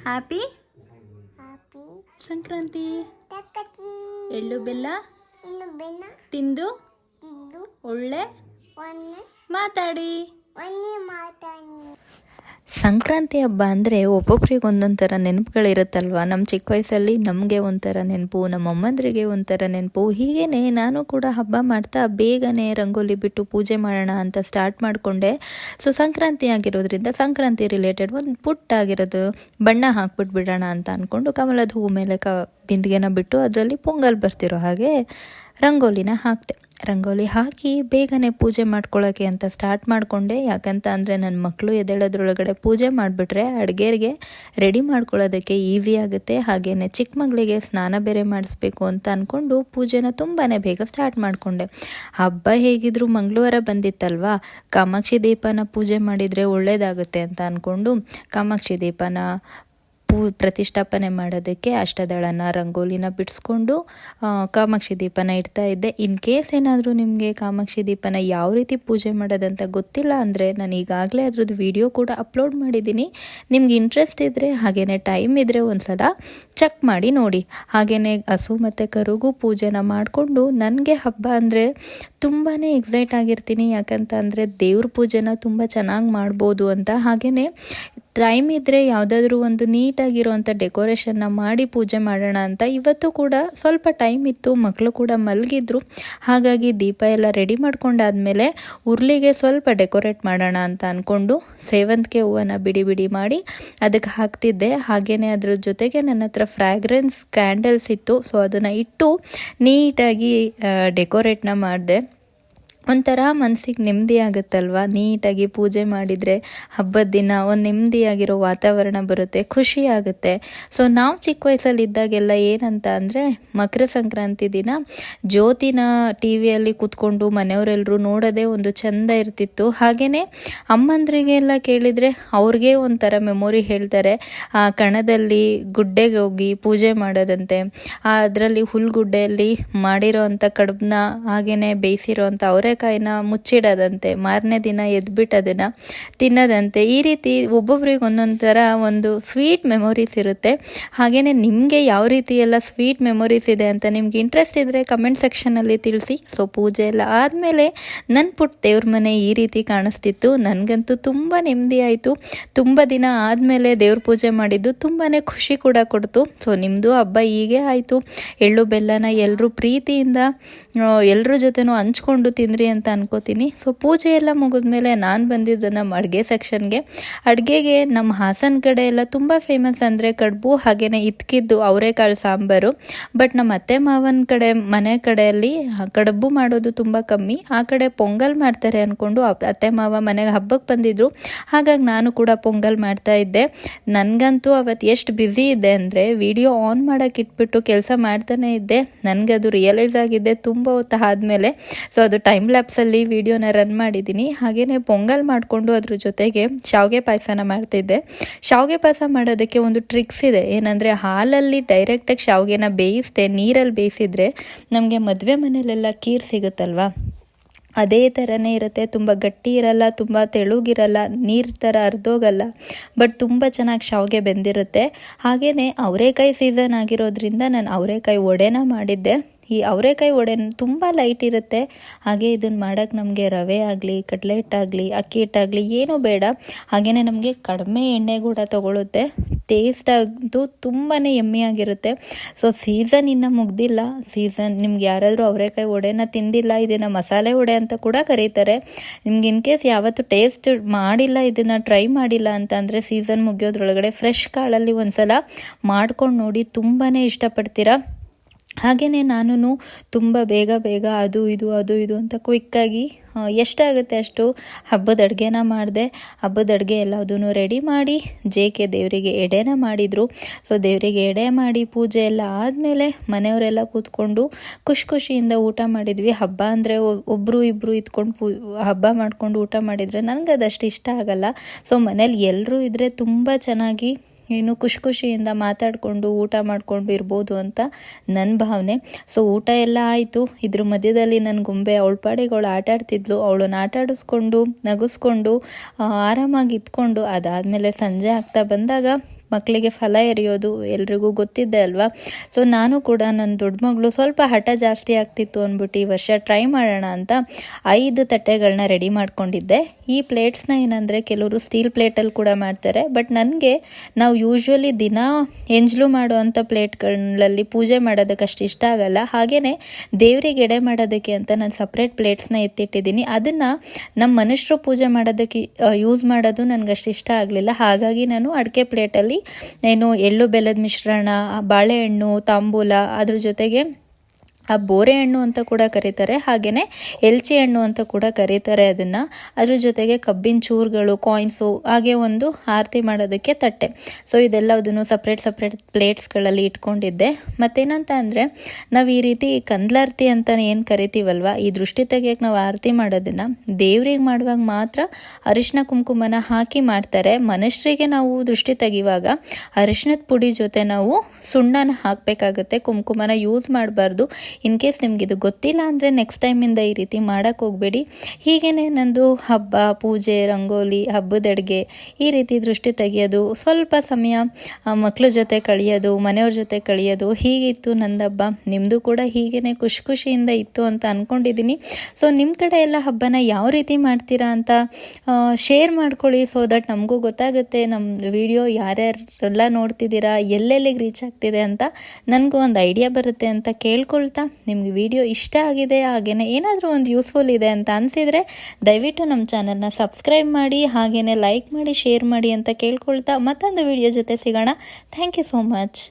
Happy happy Sankranti. ತಕ್ಕತಿ ಎಳ್ಳು ಬೆಲ್ಲ ಇನ್ನು ಬೆನ್ನ ತಿಂದು ತಿಂದು ಒಳ್ಳೆ ಒನ್ನೆ ಮಾತಾಡಿ. ಒನ್ನೆ ಮಾತಾಡಿ. ಸಂಕ್ರಾಂತಿ ಹಬ್ಬ ಅಂದರೆ ಒಬ್ಬೊಬ್ರಿಗೆ ಒಂದೊಂದು ಥರ ನೆನಪುಗಳಿರುತ್ತಲ್ವ. ನಮ್ಮ ಚಿಕ್ಕ ವಯಸ್ಸಲ್ಲಿ ನಮಗೆ ಒಂಥರ ನೆನಪು, ನಮ್ಮ ಅಮ್ಮಂದ್ರಿಗೆ ಒಂಥರ ನೆನಪು. ಹೀಗೇ ನಾನು ಕೂಡ ಹಬ್ಬ ಮಾಡ್ತಾ ಬೇಗನೆ ರಂಗೋಲಿ ಬಿಟ್ಟು ಪೂಜೆ ಮಾಡೋಣ ಅಂತ ಸ್ಟಾರ್ಟ್ ಮಾಡಿಕೊಂಡೆ. ಸೊ ಸಂಕ್ರಾಂತಿ ಆಗಿರೋದ್ರಿಂದ ಸಂಕ್ರಾಂತಿ ರಿಲೇಟೆಡ್ ಒಂದು ಪುಟ್ಟಾಗಿರೋದು ಬಣ್ಣ ಹಾಕ್ಬಿಟ್ಟು ಬಿಡೋಣ ಅಂತ ಅಂದ್ಕೊಂಡು ಕಮಲದ ಹೂ ಮೇಲೆ ಬಿಂದಿಗೆನ ಬಿಟ್ಟು ಅದರಲ್ಲಿ ಪೊಂಗಲ್ ಬರ್ತಿರೋ ಹಾಗೆ ರಂಗೋಲಿನ ಹಾಕಿದೆ. ರಂಗೋಲಿ ಹಾಕಿ ಬೇಗನೆ ಪೂಜೆ ಮಾಡ್ಕೊಳ್ಳೋಕ್ಕೆ ಅಂತ ಸ್ಟಾರ್ಟ್ ಮಾಡಿಕೊಂಡೆ. ಯಾಕಂತ ಅಂದರೆ ನನ್ನ ಮಕ್ಕಳು ಎದ್ದೇಳೋದ್ರೊಳಗಡೆ ಪೂಜೆ ಮಾಡಿಬಿಟ್ರೆ ಅಡುಗೆಗೆ ರೆಡಿ ಮಾಡ್ಕೊಳ್ಳೋದಕ್ಕೆ ಈಸಿ ಆಗುತ್ತೆ. ಹಾಗೆಯೇ ಚಿಕ್ಕ ಮಗಳಿಗೆ ಸ್ನಾನ ಬೇರೆ ಮಾಡಿಸ್ಬೇಕು ಅಂತ ಅಂದ್ಕೊಂಡು ಪೂಜೆನ ತುಂಬಾ ಬೇಗ ಸ್ಟಾರ್ಟ್ ಮಾಡಿಕೊಂಡೆ. ಹಬ್ಬ ಹೇಗಿದ್ರು ಮಂಗಳವಾರ ಬಂದಿತ್ತಲ್ವ, ಕಾಮಾಕ್ಷಿ ದೀಪನ ಪೂಜೆ ಮಾಡಿದರೆ ಒಳ್ಳೆಯದಾಗುತ್ತೆ ಅಂತ ಅಂದ್ಕೊಂಡು ಕಾಮಾಕ್ಷಿ ದೀಪನ ಪ್ರತಿಷ್ಠಾಪನೆ ಮಾಡೋದಕ್ಕೆ ಅಷ್ಟದಳನ ರಂಗೋಲಿನ ಬಿಡಿಸ್ಕೊಂಡು ಕಾಮಾಕ್ಷಿ ದೀಪನ ಇಡ್ತಾ ಇದ್ದೆ. ಇನ್ ಕೇಸ್ ಏನಾದರೂ ನಿಮಗೆ ಕಾಮಾಕ್ಷಿ ದೀಪನ ಯಾವ ರೀತಿ ಪೂಜೆ ಮಾಡೋದಂತ ಗೊತ್ತಿಲ್ಲ ಅಂದರೆ ನಾನು ಈಗಾಗಲೇ ಅದ್ರದ್ದು ವಿಡಿಯೋ ಕೂಡ ಅಪ್ಲೋಡ್ ಮಾಡಿದ್ದೀನಿ. ನಿಮ್ಗೆ ಇಂಟ್ರೆಸ್ಟ್ ಇದ್ದರೆ ಹಾಗೆಯೇ ಟೈಮ್ ಇದ್ದರೆ ಒಂದು ಸಲ ಚೆಕ್ ಮಾಡಿ ನೋಡಿ. ಹಾಗೆಯೇ ಹಸು ಮತ್ತು ಕರುಗೂ ಪೂಜೆನ ಮಾಡಿಕೊಂಡು ನನಗೆ ಹಬ್ಬ ಅಂದರೆ ತುಂಬಾ ಎಕ್ಸೈಟ್ ಆಗಿರ್ತೀನಿ. ಯಾಕಂತ ಅಂದರೆ ದೇವ್ರ ಪೂಜೆನ ತುಂಬ ಚೆನ್ನಾಗಿ ಮಾಡ್ಬೋದು ಅಂತ. ಹಾಗೆಯೇ ಟೈಮ್ ಇದ್ದರೆ ಯಾವುದಾದ್ರೂ ಒಂದು ನೀಟಾಗಿರೋವಂಥ ಡೆಕೋರೇಷನ್ನ ಮಾಡಿ ಪೂಜೆ ಮಾಡೋಣ ಅಂತ ಇವತ್ತು ಕೂಡ ಸ್ವಲ್ಪ ಟೈಮ್ ಇತ್ತು. ಮಕ್ಕಳು ಕೂಡ ಮಲಗಿದ್ರು. ಹಾಗಾಗಿ ದೀಪ ಎಲ್ಲ ರೆಡಿ ಮಾಡ್ಕೊಂಡಾದ್ಮೇಲೆ ಉರ್ಲಿಗೆ ಸ್ವಲ್ಪ ಡೆಕೋರೇಟ್ ಮಾಡೋಣ ಅಂತ ಅಂದ್ಕೊಂಡು ಸೇವಂತಿಗೆ ಹೂವನ್ನು ಬಿಡಿ ಬಿಡಿ ಮಾಡಿ ಅದಕ್ಕೆ ಹಾಕ್ತಿದ್ದೆ. ಹಾಗೆಯೇ ಅದ್ರ ಜೊತೆಗೆ ನನ್ನ ಹತ್ರ ಫ್ರ್ಯಾಗ್ರೆನ್ಸ್ ಕ್ಯಾಂಡಲ್ಸ್ ಇತ್ತು. ಸೊ ಅದನ್ನು ಇಟ್ಟು ನೀಟಾಗಿ ಡೆಕೋರೇಟ್ನ ಮಾಡಿದೆ. ಒಂಥರ ಮನಸ್ಸಿಗೆ ನೆಮ್ಮದಿ ಆಗುತ್ತಲ್ವ, ನೀಟಾಗಿ ಪೂಜೆ ಮಾಡಿದರೆ ಹಬ್ಬದ ದಿನ ಒಂದು ನೆಮ್ಮದಿಯಾಗಿರೋ ವಾತಾವರಣ ಬರುತ್ತೆ, ಖುಷಿ ಆಗುತ್ತೆ. ಸೊ ನಾವು ಚಿಕ್ಕ ವಯಸ್ಸಲ್ಲಿ ಇದ್ದಾಗೆಲ್ಲ ಏನಂತ ಅಂದರೆ ಮಕರ ಸಂಕ್ರಾಂತಿ ದಿನ ಜ್ಯೋತಿನ ಟಿ ವಿಯಲ್ಲಿ ಕೂತ್ಕೊಂಡು ಮನೆಯವರೆಲ್ಲರೂ ನೋಡೋದೇ ಒಂದು ಚೆಂದ ಇರ್ತಿತ್ತು. ಹಾಗೆಯೇ ಅಮ್ಮಂದ್ರಿಗೆಲ್ಲ ಕೇಳಿದರೆ ಅವ್ರಿಗೆ ಒಂಥರ ಮೆಮೊರಿ ಹೇಳ್ತಾರೆ. ಆ ಕಣದಲ್ಲಿ ಗುಡ್ಡೆಗೆ ಹೋಗಿ ಪೂಜೆ ಮಾಡೋದಂತೆ, ಅದರಲ್ಲಿ ಹುಲ್ಗುಡ್ಡೆಯಲ್ಲಿ ಮಾಡಿರೋ ಅಂಥ ಕಡುಬನ್ನ ಹಾಗೆಯೇ ಬೇಯಿಸಿರೋ ಅಂಥ ಅವರೆಕಾಯಿನ ಮುಚ್ಚಿಡೋದಂತೆ, ಮಾರನೇ ದಿನ ಎದ್ಬಿಟ್ಟು ಅದನ್ನು ತಿನ್ನೋದಂತೆ. ಈ ರೀತಿ ಒಬ್ಬೊಬ್ರಿಗೆ ಒಂದೊಂದು ಥರ ಒಂದು ಸ್ವೀಟ್ ಮೆಮೊರೀಸ್ ಇರುತ್ತೆ. ಹಾಗೆಯೇ ನಿಮಗೆ ಯಾವ ರೀತಿ ಎಲ್ಲ ಸ್ವೀಟ್ ಮೆಮೊರೀಸ್ ಇದೆ ಅಂತ ನಿಮ್ಗೆ ಇಂಟ್ರೆಸ್ಟ್ ಇದ್ದರೆ ಕಮೆಂಟ್ ಸೆಕ್ಷನಲ್ಲಿ ತಿಳಿಸಿ. ಸೊ ಪೂಜೆ ಎಲ್ಲ ಆದಮೇಲೆ ನನ್ನ ಪುಟ್ಟ ದೇವ್ರ ಮನೆ ಈ ರೀತಿ ಕಾಣಿಸ್ತಿತ್ತು. ನನಗಂತೂ ತುಂಬ ನೆಮ್ಮದಿ ಆಯಿತು. ತುಂಬ ದಿನ ಆದಮೇಲೆ ದೇವ್ರ ಪೂಜೆ ಮಾಡಿದ್ದು ತುಂಬಾ ಖುಷಿ ಕೂಡ ಕೊಡ್ತು. ಸೊ ನಿಮ್ಮದು ಹಬ್ಬ ಹೀಗೆ ಆಯಿತು. ಎಳ್ಳು ಬೆಲ್ಲನ ಎಲ್ಲರೂ ಪ್ರೀತಿಯಿಂದ ಎಲ್ಲರ ಜೊತೆನೂ ಹಂಚ್ಕೊಂಡು ತಿಂದ್ರಿ ಅಂತ ಅನ್ಕೋತೀನಿ. ಸೊ ಪೂಜೆ ಎಲ್ಲ ಮುಗಿದ್ಮೇಲೆ ನಾನು ಬಂದಿದ್ದು ನಮ್ಮ ಅಡುಗೆ ಸೆಕ್ಷನ್ಗೆ. ಅಡುಗೆಗೆ ನಮ್ಮ ಹಾಸನ ಕಡೆ ಎಲ್ಲ ತುಂಬ ಫೇಮಸ್ ಅಂದರೆ ಕಡುಬು, ಹಾಗೆಯೇ ಇದ್ಕಿದ್ದು ಅವರೆಕಾಳು ಸಾಂಬಾರು. ಬಟ್ ನಮ್ಮ ಅತ್ತೆ ಮಾವನ ಕಡೆ ಮನೆ ಕಡೆಯಲ್ಲಿ ಕಡುಬು ಮಾಡೋದು ತುಂಬ ಕಮ್ಮಿ. ಆ ಕಡೆ ಪೊಂಗಲ್ ಮಾಡ್ತಾರೆ ಅಂದ್ಕೊಂಡು ಅತ್ತೆ ಮಾವ ಮನೆಗೆ ಹಬ್ಬಕ್ಕೆ ಬಂದಿದ್ರು. ಹಾಗಾಗಿ ನಾನು ಕೂಡ ಪೊಂಗಲ್ ಮಾಡ್ತಾ ಇದ್ದೆ. ನನಗಂತೂ ಅವತ್ತು ಎಷ್ಟು ಬ್ಯುಸಿ ಇದೆ ಅಂದರೆ ವಿಡಿಯೋ ಆನ್ ಮಾಡೋಕೆ ಇಟ್ಬಿಟ್ಟು ಕೆಲಸ ಮಾಡ್ತಾನೆ ಇದ್ದೆ. ನನಗದು ರಿಯಲೈಸ್ ಆಗಿದೆ ತುಂಬ ಹೊತ್ತು ಆದಮೇಲೆ. ಸೊ ಅದು ಟೈಮ್ ಲ್ಯಾಪ್ಸಲ್ಲಿ ವಿಡಿಯೋನ ರನ್ ಮಾಡಿದ್ದೀನಿ. ಹಾಗೆಯೇ ಪೊಂಗಲ್ ಮಾಡಿಕೊಂಡು ಅದ್ರ ಜೊತೆಗೆ ಶಾವಿಗೆ ಪಾಯಸನ ಮಾಡ್ತಿದ್ದೆ. ಶಾವಿಗೆ ಪಾಯಸ ಮಾಡೋದಕ್ಕೆ ಒಂದು ಟ್ರಿಕ್ಸ್ ಇದೆ. ಏನಂದರೆ ಹಾಲಲ್ಲಿ ಡೈರೆಕ್ಟಾಗಿ ಶಾವಿಗೆನ ಬೇಯಿಸ್ದೆ, ನೀರಲ್ಲಿ ಬೇಯಿಸಿದ್ರೆ ನಮಗೆ ಮದುವೆ ಮನೆಯಲ್ಲೆಲ್ಲ ಖೀರ್ ಸಿಗುತ್ತಲ್ವ, ಅದೇ ಥರನೇ ಇರುತ್ತೆ. ತುಂಬ ಗಟ್ಟಿ ಇರಲ್ಲ, ತುಂಬ ತೆಳುಗಿರಲ್ಲ, ನೀರು ಥರ ಅರ್ಧೋಗಲ್ಲ, ಬಟ್ ತುಂಬ ಚೆನ್ನಾಗಿ ಶಾವಿಗೆ ಬೆಂದಿರುತ್ತೆ. ಹಾಗೆಯೇ ಅವರೆಕಾಯಿ ಸೀಸನ್ ಆಗಿರೋದ್ರಿಂದ ನಾನು ಅವರೆಕಾಯಿ ವಡೆನ ಮಾಡಿದ್ದೆ. ಈ ಅವರೆಕಾಯಿ ವಡೆ ತುಂಬ ಲೈಟ್ ಇರುತ್ತೆ. ಹಾಗೆ ಇದನ್ನು ಮಾಡೋಕ್ಕೆ ನಮಗೆ ರವೆ ಆಗಲಿ, ಕಡ್ಲೆ ಹಿಟ್ಟಾಗಲಿ, ಅಕ್ಕಿ ಹಿಟ್ಟಾಗಲಿ ಏನೂ ಬೇಡ. ಹಾಗೆಯೇ ನಮಗೆ ಕಡಿಮೆ ಎಣ್ಣೆ ಕೂಡ ತೊಗೊಳುತ್ತೆ. ಟೇಸ್ಟ್ ಅಂತೂ ತುಂಬಾ ಯಮ್ಮಿಯಾಗಿರುತ್ತೆ. ಸೊ ಸೀಸನ್ ಇನ್ನೂ ಮುಗ್ದಿಲ್ಲ. ಸೀಸನ್ ನಿಮ್ಗೆ ಯಾರಾದರೂ ಅವರೆಕಾಯಿ ವಡೆನ ತಿಂದಿಲ್ಲ, ಇದನ್ನು ಮಸಾಲೆ ವಡೆ ಅಂತ ಕೂಡ ಕರೀತಾರೆ. ನಿಮ್ಗೆ ಇನ್ ಕೇಸ್ ಯಾವತ್ತೂ ಟೇಸ್ಟ್ ಮಾಡಿಲ್ಲ, ಇದನ್ನು ಟ್ರೈ ಮಾಡಿಲ್ಲ ಅಂತ ಅಂದರೆ ಸೀಸನ್ ಮುಗಿಯೋದ್ರೊಳಗಡೆ ಫ್ರೆಶ್ ಕಾಳಲ್ಲಿ ಒಂದು ಸಲ ಮಾಡ್ಕೊಂಡು ನೋಡಿ, ತುಂಬಾ ಇಷ್ಟಪಡ್ತೀರಾ. ಹಾಗೆಯೇ ನಾನು ತುಂಬ ಬೇಗ ಅದು ಇದು ಅಂತ ಕ್ವಿಕ್ಕಾಗಿ ಎಷ್ಟಾಗುತ್ತೆ ಅಷ್ಟು ಹಬ್ಬದ ಅಡುಗೆನ ಮಾಡಿದೆ. ಹಬ್ಬದ ಅಡುಗೆ ಎಲ್ಲದನ್ನು ರೆಡಿ ಮಾಡಿ ಜೇಕೆ ದೇವರಿಗೆ ಎಡೆನ ಮಾಡಿದರು. ಸೊ ದೇವರಿಗೆ ಎಡೆ ಮಾಡಿ ಪೂಜೆ ಎಲ್ಲ ಆದಮೇಲೆ ಮನೆಯವರೆಲ್ಲ ಕೂತ್ಕೊಂಡು ಖುಷಿಯಿಂದ ಊಟ ಮಾಡಿದ್ವಿ. ಹಬ್ಬ ಅಂದರೆ ಒಬ್ಬರು ಇಬ್ಬರು ಇದ್ಕೊಂಡು ಹಬ್ಬ ಮಾಡಿಕೊಂಡು ಊಟ ಮಾಡಿದರೆ ನನಗೆ ಅದಷ್ಟು ಇಷ್ಟ ಆಗಲ್ಲ. ಸೊ ಮನೇಲಿ ಎಲ್ಲರೂ ಇದ್ದರೆ ತುಂಬ ಚೆನ್ನಾಗಿ ಇನ್ನು ಖುಷಿಯಿಂದ ಮಾತಾಡಿಕೊಂಡು ಊಟ ಮಾಡಿಕೊಂಡು ಇರ್ಬೋದು ಅಂತ ನನ್ನ ಭಾವನೆ. ಸೊ ಊಟ ಎಲ್ಲ ಆಯಿತು. ಇದ್ರ ಮಧ್ಯದಲ್ಲಿ ನನ್ನ ಗೊಂಬೆ ಅವಳ ಪಾಡಿಗೆ ಅವಳು ಆಟ ಆಡ್ತಿದ್ಲು. ಅವಳನ್ನ ಆಟ ಆಡಿಸ್ಕೊಂಡು ನಗಿಸ್ಕೊಂಡು ಆರಾಮಾಗಿ ಇದ್ಕೊಂಡು ಅದಾದಮೇಲೆ ಸಂಜೆ ಆಗ್ತಾ ಬಂದಾಗ ಮಕ್ಕಳಿಗೆ ಫಲ ಎರೆಯೋದು ಎಲ್ರಿಗೂ ಗೊತ್ತಿದ್ದೆ ಅಲ್ವಾ. ಸೊ ನಾನು ಕೂಡ ನನ್ನ ದೊಡ್ಡ ಮಗಳು ಸ್ವಲ್ಪ ಹಠ ಜಾಸ್ತಿ ಆಗ್ತಿತ್ತು ಅಂದ್ಬಿಟ್ಟು ಈ ವರ್ಷ ಟ್ರೈ ಮಾಡೋಣ ಅಂತ 5 ತಟ್ಟೆಗಳನ್ನ ರೆಡಿ ಮಾಡ್ಕೊಂಡಿದ್ದೆ. ಈ ಪ್ಲೇಟ್ಸ್ನ ಏನಂದರೆ ಕೆಲವರು ಸ್ಟೀಲ್ ಪ್ಲೇಟಲ್ಲಿ ಕೂಡ ಮಾಡ್ತಾರೆ, ಬಟ್ ನನಗೆ ನಾವು ಯೂಶ್ವಲಿ ದಿನ ಎಂಜಲು ಮಾಡುವಂಥ ಪ್ಲೇಟ್ಗಳಲ್ಲಿ ಪೂಜೆ ಮಾಡೋದಕ್ಕೆ ಅಷ್ಟು ಇಷ್ಟ ಆಗಲ್ಲ. ಹಾಗೆಯೇ ದೇವರಿಗೆ ಎಡೆ ಮಾಡೋದಕ್ಕೆ ಅಂತ ನಾನು ಸಪ್ರೇಟ್ ಪ್ಲೇಟ್ಸ್ನ ಎತ್ತಿಟ್ಟಿದ್ದೀನಿ. ಅದನ್ನು ನಮ್ಮ ಮನುಷ್ಯರು ಪೂಜೆ ಮಾಡೋದಕ್ಕೆ ಯೂಸ್ ಮಾಡೋದು ನನಗಷ್ಟು ಇಷ್ಟ ಆಗಲಿಲ್ಲ. ಹಾಗಾಗಿ ನಾನು ಅಡಿಕೆ ಪ್ಲೇಟಲ್ಲಿ ಏನು ಎಳ್ಳು ಬೆಲ್ಲದ ಮಿಶ್ರಣ, ಬಾಳೆಹಣ್ಣು, ತಾಂಬೂಲ, ಅದ್ರ ಜೊತೆಗೆ ಆ ಬೋರೆ ಹಣ್ಣು ಅಂತ ಕೂಡ ಕರೀತಾರೆ, ಹಾಗೆಯೇ ಎಲ್ಚಿ ಹಣ್ಣು ಅಂತ ಕೂಡ ಕರೀತಾರೆ ಅದನ್ನು, ಅದ್ರ ಜೊತೆಗೆ ಕಬ್ಬಿನ ಚೂರುಗಳು, ಕಾಯಿನ್ಸು, ಹಾಗೆ ಒಂದು ಆರತಿ ಮಾಡೋದಕ್ಕೆ ತಟ್ಟೆ. ಸೊ ಇದೆಲ್ಲದನ್ನು ಸಪ್ರೇಟ್ ಪ್ಲೇಟ್ಸ್ಗಳಲ್ಲಿ ಇಟ್ಕೊಂಡಿದ್ದೆ. ಮತ್ತೇನಂತ ಅಂದರೆ ನಾವು ಈ ರೀತಿ ಕಂದ್ಲಾರತಿ ಅಂತ ಏನು ಕರಿತೀವಲ್ವ, ಈ ದೃಷ್ಟಿ ತೆಗಿಯೋಕ್ಕೆ ನಾವು ಆರತಿ ಮಾಡೋದನ್ನು ದೇವ್ರಿಗೆ ಮಾಡುವಾಗ ಮಾತ್ರ ಅರಿಶಿನ ಕುಂಕುಮನ ಹಾಕಿ ಮಾಡ್ತಾರೆ. ಮನುಷ್ಯರಿಗೆ ನಾವು ದೃಷ್ಟಿ ತೆಗಿವಾಗ ಅರಿಶಿನದ ಪುಡಿ ಜೊತೆ ನಾವು ಸುಣ್ಣನ ಹಾಕಬೇಕಾಗತ್ತೆ, ಕುಂಕುಮನ ಯೂಸ್ ಮಾಡಬಾರ್ದು. ಇನ್ ಕೇಸ್ ನಿಮಗಿದು ಗೊತ್ತಿಲ್ಲ ಅಂದರೆ ನೆಕ್ಸ್ಟ್ ಟೈಮಿಂದ ಈ ರೀತಿ ಮಾಡೋಕ್ಕೆ ಹೋಗಬೇಡಿ. ಹೀಗೇ ನಂದು ಹಬ್ಬ, ಪೂಜೆ, ರಂಗೋಲಿ, ಹಬ್ಬದ ಅಡುಗೆ, ಈ ರೀತಿ ದೃಷ್ಟಿ ತೆಗಿಯೋದು, ಸ್ವಲ್ಪ ಸಮಯ ಮಕ್ಕಳ ಜೊತೆ ಕಳೆಯೋದು, ಮನೆಯವ್ರ ಜೊತೆ ಕಳೆಯೋದು, ಹೀಗಿತ್ತು ನಂದು ಹಬ್ಬ. ನಿಮ್ಮದು ಕೂಡ ಹೀಗೇ ಖುಷಿಯಿಂದ ಇತ್ತು ಅಂತ ಅಂದ್ಕೊಂಡಿದ್ದೀನಿ. ಸೊ ನಿಮ್ಮ ಕಡೆ ಎಲ್ಲ ಹಬ್ಬನ ಯಾವ ರೀತಿ ಮಾಡ್ತೀರಾ ಅಂತ ಶೇರ್ ಮಾಡ್ಕೊಳ್ಳಿ, ಸೊ ದಟ್ ನಮಗೂ ಗೊತ್ತಾಗುತ್ತೆ ನಮ್ಮ ವಿಡಿಯೋ ಯಾರ್ಯಾರೆಲ್ಲ ನೋಡ್ತಿದ್ದೀರಾ, ಎಲ್ಲೆಲ್ಲಿಗೆ ರೀಚ್ ಆಗ್ತಿದೆ ಅಂತ ನನಗೂ ಒಂದು ಐಡಿಯಾ ಬರುತ್ತೆ ಅಂತ ಕೇಳ್ಕೊಳ್ತಾ, ನಿಮ್ಗೆ ವಿಡಿಯೋ ಇಷ್ಟ ಆಗಿದೆ, ಹಾಗೆಯೇ ಏನಾದರೂ ಒಂದು ಯೂಸ್ಫುಲ್ ಇದೆ ಅಂತ ಅನಿಸಿದರೆ ದಯವಿಟ್ಟು ನಮ್ಮ ಚಾನಲ್ನ ಸಬ್ಸ್ಕ್ರೈಬ್ ಮಾಡಿ, ಹಾಗೆಯೇ ಲೈಕ್ ಮಾಡಿ, ಶೇರ್ ಮಾಡಿ ಅಂತ ಕೇಳ್ಕೊಳ್ತಾ ಮತ್ತೊಂದು ವಿಡಿಯೋ ಜೊತೆ ಸಿಗೋಣ. Thank you so much.